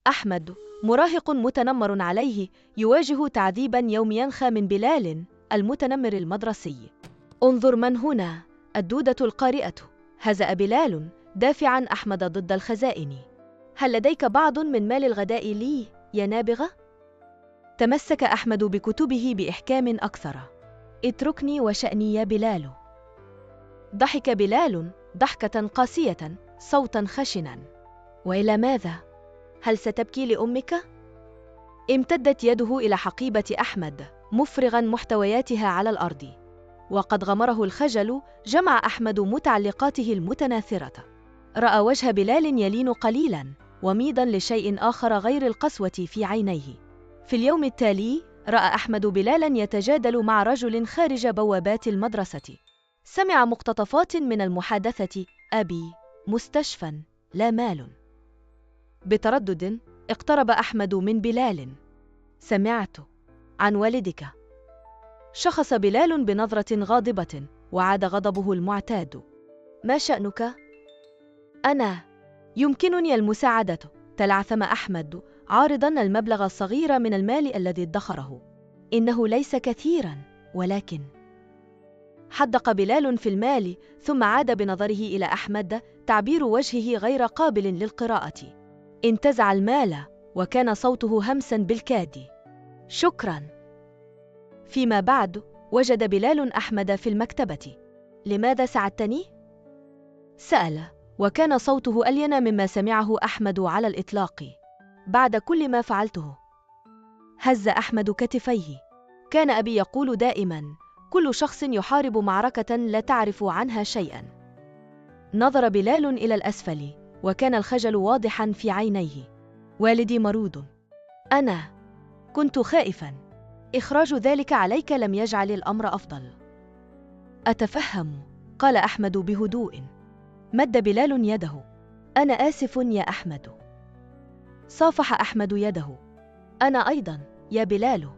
أحمد مراهق متنمر عليه يواجه تعذيبا يوميا من بلال المتنمر المدرسي. انظر من هنا، الدودة القارئة. هزأ بلال دافعا أحمد ضد الخزائن. هل لديك بعض من مال الغداء لي يا نابغة؟ تمسك أحمد بكتبه بإحكام أكثر. اتركني وشأني يا بلال. ضحك بلال ضحكة قاسية، صوتا خشنا. وإلى ماذا؟ هل ستبكي لأمك؟ امتدت يده إلى حقيبة أحمد مفرغا محتوياتها على الأرض، وقد غمره الخجل جمع أحمد متعلقاته المتناثرة. رأى وجه بلال يلين قليلا وميضا لشيء آخر غير القسوة في عينيه. في اليوم التالي رأى أحمد بلالا يتجادل مع رجل خارج بوابات المدرسة. سمع مقتطفات من المحادثة: أبي، مستشفى، لا مال. بتردد اقترب أحمد من بلال. سمعت عن والدك. شخص بلال بنظرة غاضبة وعاد غضبه المعتاد. ما شأنك؟ أنا يمكنني المساعدة، تلعثم أحمد عارضا المبلغ الصغير من المال الذي ادخره. إنه ليس كثيرا، ولكن. حدق بلال في المال ثم عاد بنظره إلى أحمد، تعبير وجهه غير قابل للقراءة. انتزع المال وكان صوته همسا بالكاد. شكرا. فيما بعد وجد بلال أحمد في المكتبة. لماذا ساعدتني؟ سأل، وكان صوته ألين مما سمعه أحمد على الإطلاق. بعد كل ما فعلته. هز أحمد كتفيه. كان أبي يقول دائما: كل شخص يحارب معركة لا تعرف عنها شيئا. نظر بلال إلى الأسفل وكان الخجل واضحا في عينيه. والدي مريض. أنا كنت خائفا. إخراج ذلك عليك لم يجعل الأمر أفضل. أتفهم، قال أحمد بهدوء. مد بلال يده. أنا آسف يا أحمد. صافح أحمد يده. أنا أيضا يا بلال.